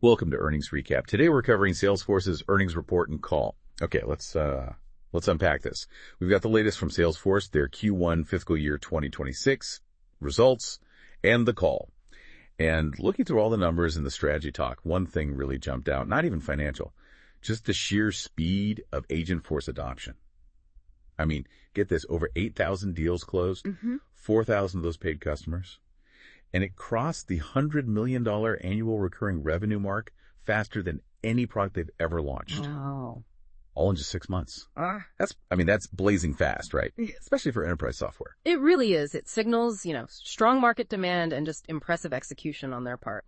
Welcome to Earnings Recap. Today we're covering Salesforce's earnings report and call. Okay, let's unpack this. We've got the latest from Salesforce, their Q1 fiscal year 2026 results, and the call. And looking through all the numbers and the strategy talk, one thing really jumped out, not even financial, just the sheer speed of Agentforce adoption. I mean, get this, over 8,000 deals closed, 4,000 of those paid customers. And it crossed the $100 million annual recurring revenue mark faster than any product they've ever launched. Wow. All in just 6 months. That's blazing fast, right? Especially for enterprise software. It really is. It signals, strong market demand and just impressive execution on their part.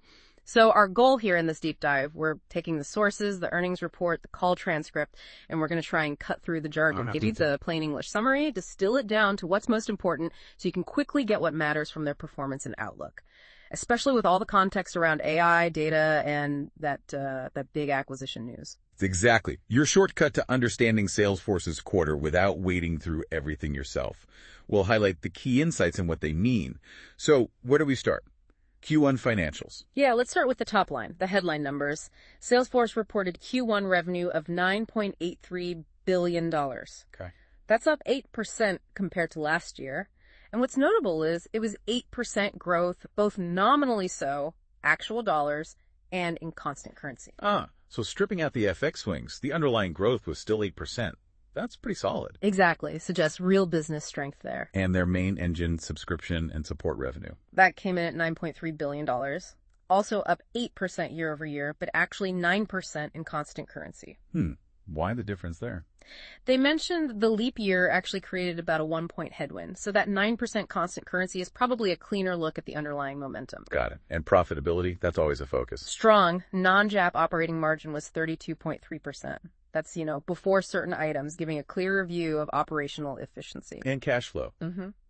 So our goal here in this deep dive, we're taking the sources, the earnings report, the call transcript, and we're going to try and cut through the jargon, give you the plain English summary, distill it down to what's most important so you can quickly get what matters from their performance and outlook, especially with all the context around AI, data, and that big acquisition news. Exactly. Your shortcut to understanding Salesforce's quarter without wading through everything yourself. We'll highlight the key insights and what they mean. So where do we start? Q1 financials. Yeah, let's start with the top line, the headline numbers. Salesforce reported Q1 revenue of $9.83 billion. Okay. That's up 8% compared to last year. And what's notable is it was 8% growth, both nominally so, actual dollars, and in constant currency. So stripping out the FX swings, the underlying growth was still 8%. That's pretty solid. Exactly. Suggests real business strength there. And their main engine, subscription and support revenue. That came in at $9.3 billion. Also up 8% year over year, but actually 9% in constant currency. Why the difference there? They mentioned the leap year actually created about a 1-point headwind. So that 9% constant currency is probably a cleaner look at the underlying momentum. Got it. And profitability, that's always a focus. Strong non-GAAP operating margin was 32.3%. That's, before certain items, giving a clearer view of operational efficiency. And cash flow.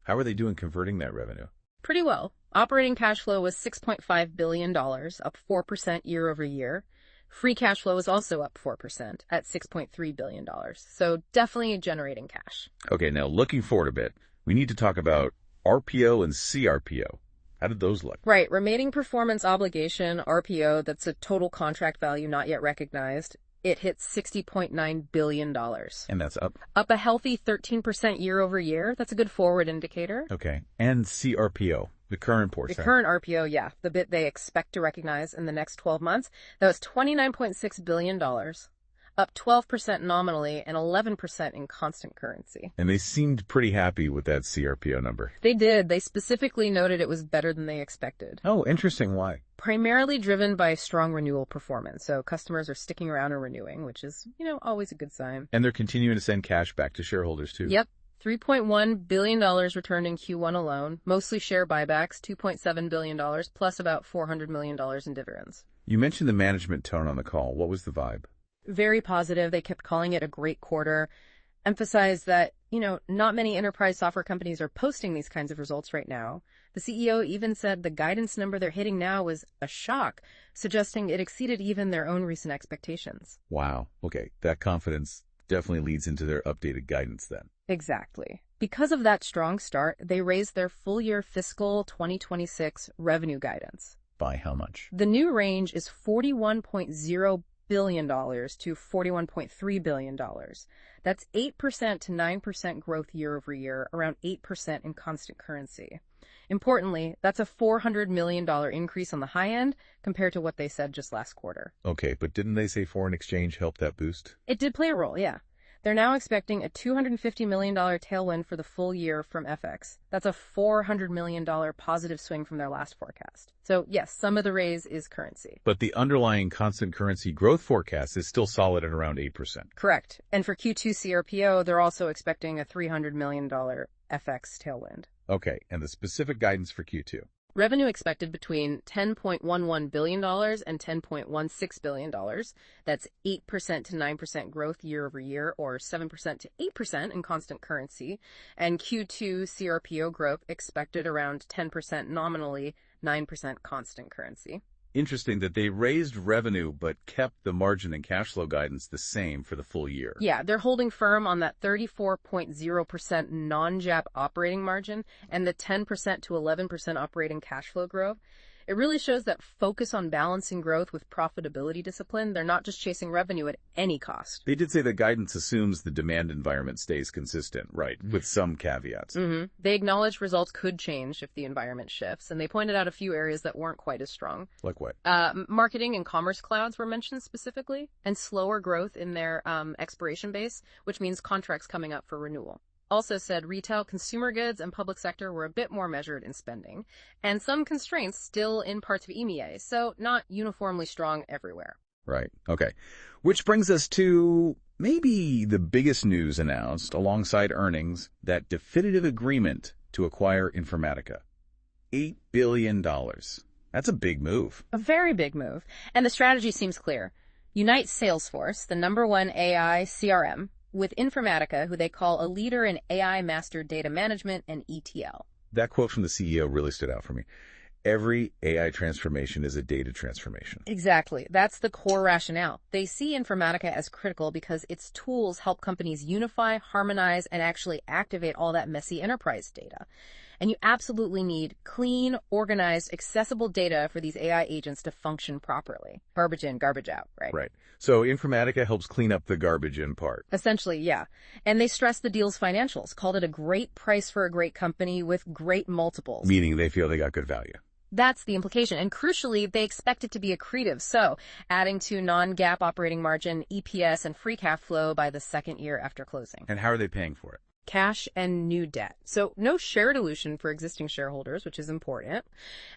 How are they doing converting that revenue? Pretty well. Operating cash flow was $6.5 billion, up 4% year over year. Free cash flow was also up 4% at $6.3 billion. So definitely generating cash. Okay, now looking forward a bit, we need to talk about RPO and CRPO. How did those look? Right. Remaining performance obligation, RPO, that's a total contract value not yet recognized. It hit $60.9 billion. And that's up? Up a healthy 13% year over year. That's a good forward indicator. Okay. And CRPO, the current portion. The current RPO, yeah. The bit they expect to recognize in the next 12 months. That was $29.6 billion. Up 12% nominally and 11% in constant currency. And they seemed pretty happy with that CRPO number. They did. They specifically noted it was better than they expected. Oh, interesting. Why? Primarily driven by strong renewal performance. So customers are sticking around and renewing, which is, always a good sign. And they're continuing to send cash back to shareholders, too. Yep. $3.1 billion returned in Q1 alone, mostly share buybacks, $2.7 billion, plus about $400 million in dividends. You mentioned the management tone on the call. What was the vibe? Very positive. They kept calling it a great quarter. Emphasized that, not many enterprise software companies are posting these kinds of results right now. The CEO even said the guidance number they're hitting now was a shock, suggesting it exceeded even their own recent expectations. Wow. Okay. That confidence definitely leads into their updated guidance then. Exactly. Because of that strong start, they raised their full-year fiscal 2026 revenue guidance. By how much? The new range is $41.0 billion to $41.3 billion. That's 8% to 9% growth year over year, around 8% in constant currency. Importantly, that's a $400 million increase on the high end compared to what they said just last quarter. Okay, but didn't they say foreign exchange helped that boost? It did play a role, yeah. They're now expecting a $250 million tailwind for the full year from FX. That's a $400 million positive swing from their last forecast. So yes, some of the raise is currency. But the underlying constant currency growth forecast is still solid at around 8%. Correct. And for Q2 CRPO, they're also expecting a $300 million FX tailwind. Okay, and the specific guidance for Q2? Revenue expected between $10.11 billion and $10.16 billion. That's 8% to 9% growth year over year, or 7% to 8% in constant currency. And Q2 CRPO growth expected around 10% nominally, 9% constant currency. Interesting that they raised revenue but kept the margin and cash flow guidance the same for the full year. Yeah, they're holding firm on that 34.0% non-GAAP operating margin and the 10% to 11% operating cash flow growth. It really shows that focus on balancing growth with profitability discipline. They're not just chasing revenue at any cost. They did say the guidance assumes the demand environment stays consistent, right, with some caveats. They acknowledge results could change if the environment shifts, and they pointed out a few areas that weren't quite as strong. Like what? Marketing and commerce clouds were mentioned specifically, and slower growth in their expiration base, which means contracts coming up for renewal. Also said retail, consumer goods, and public sector were a bit more measured in spending, and some constraints still in parts of EMEA, so not uniformly strong everywhere. Right. Okay. Which brings us to maybe the biggest news announced alongside earnings, that definitive agreement to acquire Informatica. $8 billion. That's a big move. A very big move. And the strategy seems clear. Unite Salesforce, the #1 AI CRM, with Informatica, who they call a leader in AI master data management and ETL. That quote from the CEO really stood out for me. Every AI transformation is a data transformation. Exactly. That's the core rationale. They see Informatica as critical because its tools help companies unify, harmonize, and actually activate all that messy enterprise data. And you absolutely need clean, organized, accessible data for these AI agents to function properly. Garbage in, garbage out, right? Right. So Informatica helps clean up the garbage in part. Essentially, yeah. And they stress the deal's financials, called it a great price for a great company with great multiples. Meaning they feel they got good value. That's the implication. And crucially, they expect it to be accretive. So adding to non-GAAP operating margin, EPS, and free cash flow by the second year after closing. And how are they paying for it? Cash and new debt. So no share dilution for existing shareholders, which is important.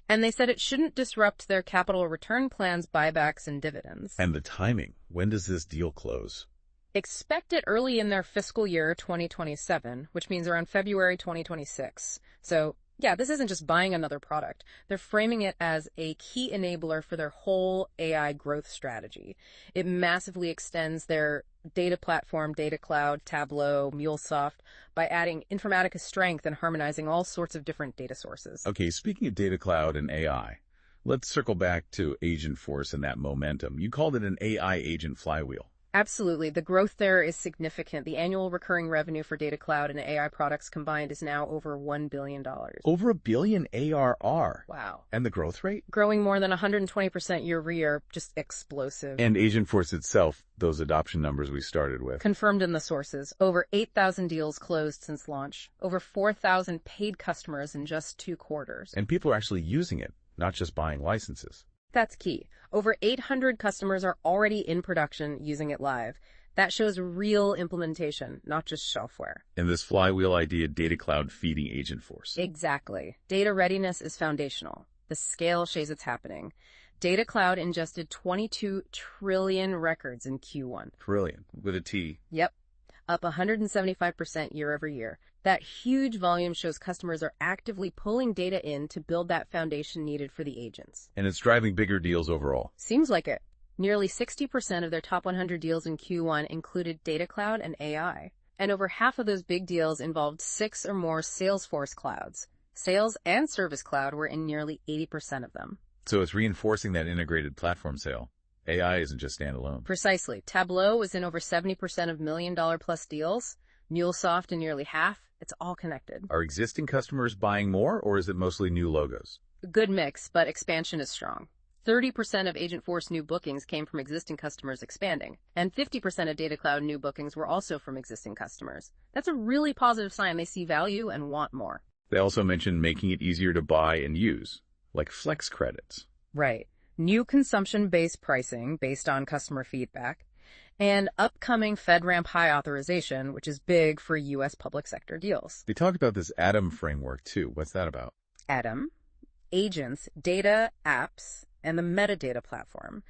And they said it shouldn't disrupt their capital return plans, buybacks, and dividends. And the timing. When does this deal close? Expect it early in their fiscal year 2027, which means around February 2026. So yeah, this isn't just buying another product. They're framing it as a key enabler for their whole AI growth strategy. It massively extends their data platform, data cloud, Tableau, MuleSoft, by adding Informatica's strength and harmonizing all sorts of different data sources. Okay, speaking of data cloud and AI, let's circle back to Agentforce and that momentum. You called it an AI agent flywheel. Absolutely. The growth there is significant. The annual recurring revenue for data cloud and AI products combined is now over $1 billion. Over $1 billion ARR. Wow. And the growth rate? Growing more than 120% year over year, just explosive. And Agentforce itself, those adoption numbers we started with. Confirmed in the sources. Over 8,000 deals closed since launch. Over 4,000 paid customers in just 2 quarters. And people are actually using it, not just buying licenses. That's key. Over 800 customers are already in production using it live. That shows real implementation, not just shelfware. And this flywheel idea, data cloud feeding Agentforce. Exactly. Data readiness is foundational. The scale shows it's happening. Data cloud ingested 22 trillion records in Q1. Trillion, with a T. Yep. Up 175% year over year. That huge volume shows customers are actively pulling data in to build that foundation needed for the agents. And it's driving bigger deals overall. Seems like it. Nearly 60% of their top 100 deals in Q1 included data cloud and AI. And over half of those big deals involved 6 or more Salesforce clouds. Sales and Service Cloud were in nearly 80% of them. So it's reinforcing that integrated platform sale. AI isn't just standalone. Precisely. Tableau was in over 70% of $1 million-plus deals. MuleSoft in nearly half. It's all connected. Are existing customers buying more, or is it mostly new logos? A good mix, but expansion is strong. 30% of Agentforce new bookings came from existing customers expanding, and 50% of Data Cloud new bookings were also from existing customers. That's a really positive sign. They see value and want more. They also mentioned making it easier to buy and use, like flex credits. Right. New consumption-based pricing based on customer feedback, and upcoming FedRAMP high authorization, which is big for U.S. public sector deals. They talked about this ADAM framework, too. What's that about? ADAM, agents, data, apps, and the metadata platform.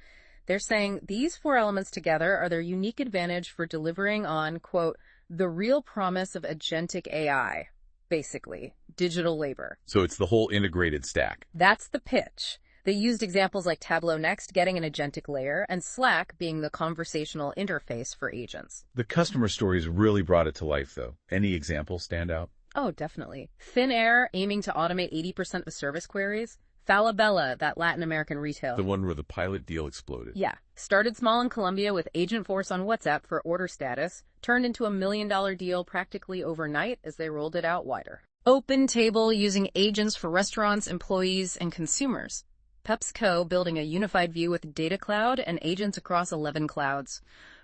They're saying these 4 elements together are their unique advantage for delivering on, quote, the real promise of agentic AI, basically, digital labor. So it's the whole integrated stack. That's the pitch. They used examples like Tableau Next getting an agentic layer and Slack being the conversational interface for agents. The customer stories really brought it to life, though. Any examples stand out? Oh, definitely. Finnair aiming to automate 80% of service queries. Falabella, that Latin American retailer. The one where the pilot deal exploded. Yeah. Started small in Colombia with Agentforce on WhatsApp for order status, turned into a $1 million deal practically overnight as they rolled it out wider. Open Table using agents for restaurants, employees, and consumers. PepsiCo building a unified view with Data Cloud and agents across 11 clouds.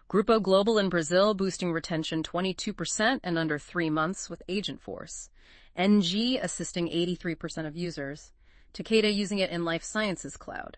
Grupo Global in Brazil boosting retention 22% in under 3 months with Agentforce. NG assisting 83% of users. Takeda using it in Life Sciences Cloud.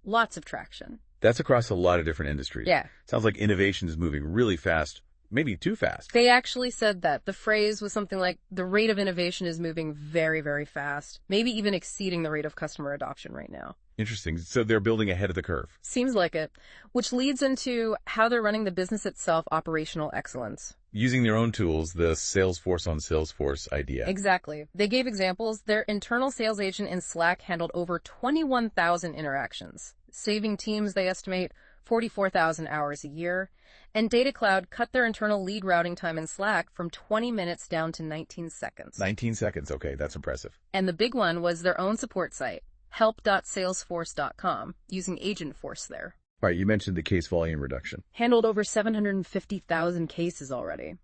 Lots of traction. That's across a lot of different industries. Yeah. Sounds like innovation is moving really fast, maybe too fast. They actually said that. The phrase was something like, the rate of innovation is moving very, very fast, maybe even exceeding the rate of customer adoption right now. Interesting. So they're building ahead of the curve. Seems like it, which leads into how they're running the business itself, operational excellence. Using their own tools, the Salesforce on Salesforce idea. Exactly. They gave examples. Their internal sales agent in Slack handled over 21,000 interactions, saving teams, they estimate, 44,000 hours a year. And Data Cloud cut their internal lead routing time in Slack from 20 minutes down to 19 seconds. 19 seconds. Okay, that's impressive. And the big one was their own support site, help.salesforce.com, using Agentforce there. All right, you mentioned the case volume reduction. Handled over 750,000 cases already.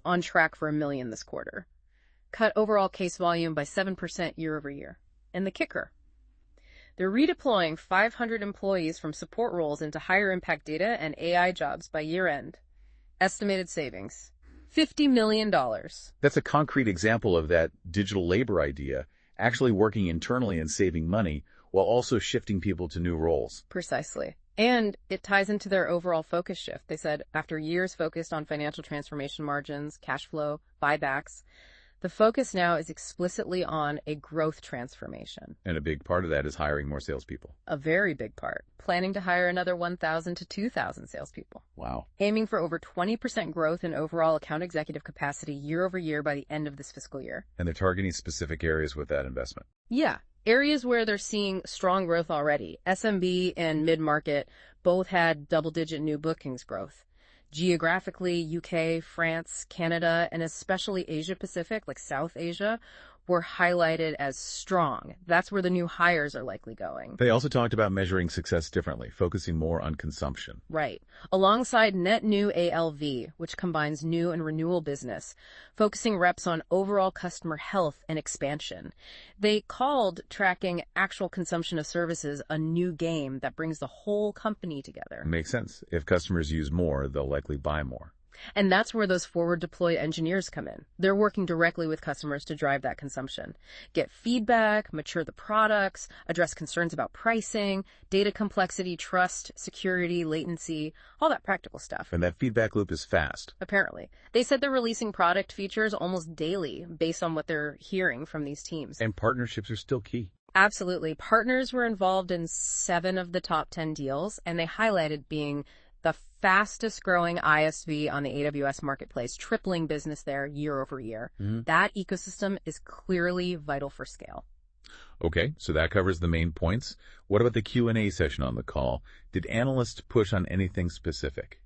On track for 1 million this quarter. Cut overall case volume by 7% year over year. And the kicker: they're redeploying 500 employees from support roles into higher impact data and AI jobs by year end. Estimated savings: $50 million. That's a concrete example of that digital labor idea, actually working internally and saving money while also shifting people to new roles. Precisely. And it ties into their overall focus shift. They said after years focused on financial transformation margins, cash flow, buybacks, the focus now is explicitly on a growth transformation. And a big part of that is hiring more salespeople. A very big part. Planning to hire another 1,000 to 2,000 salespeople. Wow. Aiming for over 20% growth in overall account executive capacity year over year by the end of this fiscal year. And they're targeting specific areas with that investment. Yeah. Areas where they're seeing strong growth already. SMB and mid-market both had double-digit new bookings growth. Geographically, UK, France, Canada, and especially Asia-Pacific, like South Asia, were highlighted as strong. That's where the new hires are likely going. They also talked about measuring success differently, focusing more on consumption. Right. Alongside net new ALV, which combines new and renewal business, focusing reps on overall customer health and expansion. They called tracking actual consumption of services a new game that brings the whole company together. Makes sense. If customers use more, they'll likely buy more. And that's where those forward-deployed engineers come in. They're working directly with customers to drive that consumption, get feedback, mature the products, address concerns about pricing, data complexity, trust, security, latency, all that practical stuff. And that feedback loop is fast. Apparently. They said they're releasing product features almost daily based on what they're hearing from these teams. And partnerships are still key. Absolutely. Partners were involved in 7 of the top 10 deals, and they highlighted being the fastest growing ISV on the AWS marketplace, tripling business there year over year. That ecosystem is clearly vital for scale. Okay, so that covers the main points. What about the Q&A session on the call? Did analysts push on anything specific?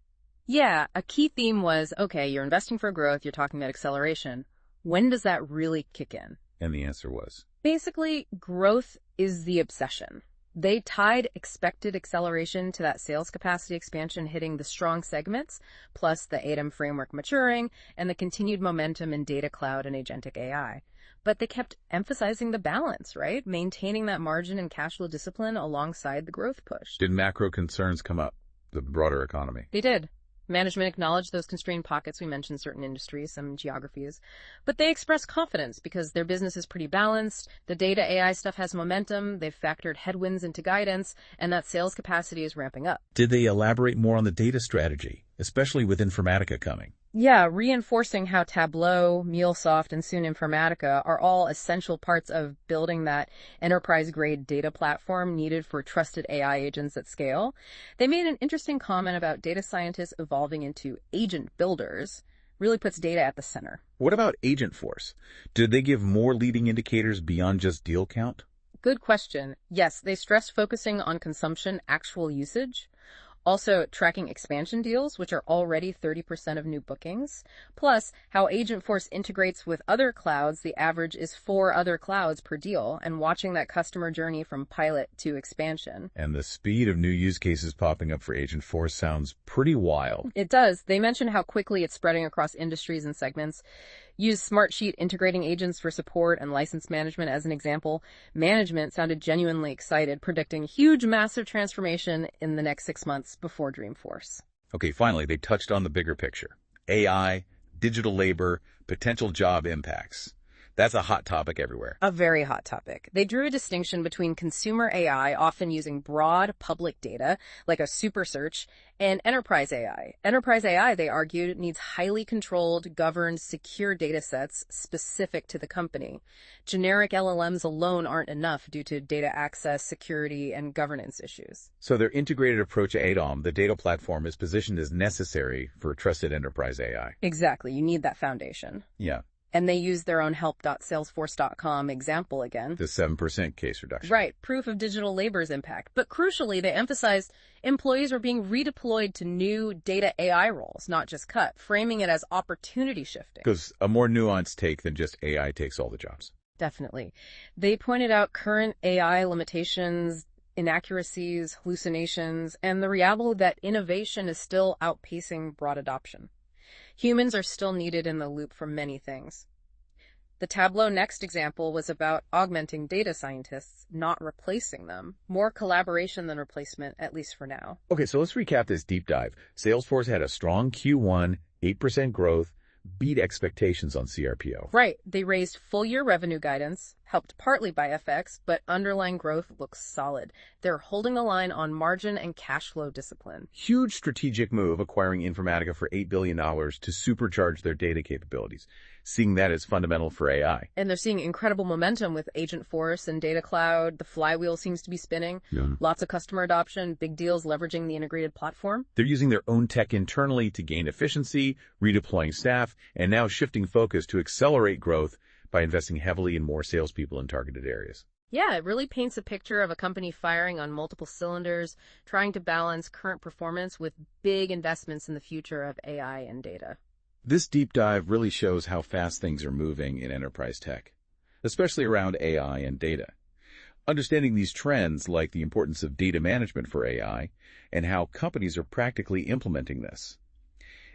Yeah, a key theme was, okay, you're investing for growth, you're talking about acceleration. When does that really kick in? And the answer was? Basically, growth is the obsession. They tied expected acceleration to that sales capacity expansion hitting the strong segments, plus the ADAM framework maturing, and the continued momentum in Data Cloud and agentic AI. But they kept emphasizing the balance, right? Maintaining that margin and cash flow discipline alongside the growth push. Did macro concerns come up, the broader economy? They did. Management acknowledged those constrained pockets. We mentioned certain industries, some geographies. But they expressed confidence because their business is pretty balanced. The data AI stuff has momentum. They've factored headwinds into guidance, and that sales capacity is ramping up. Did they elaborate more on the data strategy, especially with Informatica coming? Yeah, reinforcing how Tableau, MuleSoft, and soon Informatica are all essential parts of building that enterprise-grade data platform needed for trusted AI agents at scale. They made an interesting comment about data scientists evolving into agent builders. Really puts data at the center. What about Agentforce? Did they give more leading indicators beyond just deal count? Good question. Yes, they stressed focusing on consumption, actual usage. Also, tracking expansion deals, which are already 30% of new bookings. Plus, how Agentforce integrates with other clouds. The average is 4 other clouds per deal, and watching that customer journey from pilot to expansion. And the speed of new use cases popping up for Agentforce sounds pretty wild. It does. They mention how quickly it's spreading across industries and segments. Use Smartsheet integrating agents for support and license management as an example. Management sounded genuinely excited, predicting huge, massive transformation in the next 6 months before Dreamforce. Okay, finally, they touched on the bigger picture. AI, digital labor, potential job impacts. That's a hot topic everywhere. A very hot topic. They drew a distinction between consumer AI, often using broad public data, like a super search, and enterprise AI. Enterprise AI, they argued, needs highly controlled, governed, secure data sets specific to the company. Generic LLMs alone aren't enough due to data access, security, and governance issues. So their integrated approach to ADOM, the data platform, is positioned as necessary for trusted enterprise AI. Exactly. You need that foundation. Yeah, And they use their own help.salesforce.com example again. the 7% case reduction. Right, proof of digital labor's impact. But crucially, they emphasized employees were being redeployed to new data AI roles, not just cut, framing it as opportunity shifting. Because a more nuanced take than just AI takes all the jobs. Definitely. They pointed out current AI limitations, inaccuracies, hallucinations, and the reality that innovation is still outpacing broad adoption. Humans are still needed in the loop for many things. The Tableau Next example was about augmenting data scientists, not replacing them. More collaboration than replacement, at least for now. Okay, so let's recap this deep dive. Salesforce had a strong Q1, 8% growth, beat expectations on CRPO. Right, they raised full-year revenue guidance, helped partly by FX, but underlying growth looks solid. They're holding the line on margin and cash flow discipline. Huge strategic move acquiring Informatica for $8 billion to supercharge their data capabilities, seeing that as fundamental for AI. And they're seeing incredible momentum with Agentforce and Data Cloud. The flywheel seems to be spinning. Yeah. Lots of customer adoption, big deals leveraging the integrated platform. They're using their own tech internally to gain efficiency, redeploying staff, and now shifting focus to accelerate growth by investing heavily in more salespeople in targeted areas. Yeah, it really paints a picture of a company firing on multiple cylinders, trying to balance current performance with big investments in the future of AI and data. This deep dive really shows how fast things are moving in enterprise tech, especially around AI and data. Understanding these trends, like the importance of data management for AI and how companies are practically implementing this,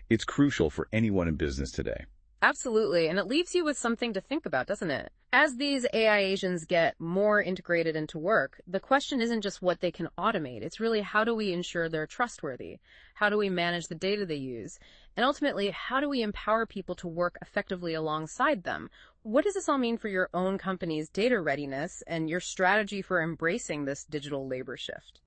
it's crucial for anyone in business today. Absolutely, and it leaves you with something to think about, doesn't it? As these AI agents get more integrated into work, the question isn't just what they can automate. It's really how do we ensure they're trustworthy? How do we manage the data they use? And ultimately, how do we empower people to work effectively alongside them? What does this all mean for your own company's data readiness and your strategy for embracing this digital labor shift?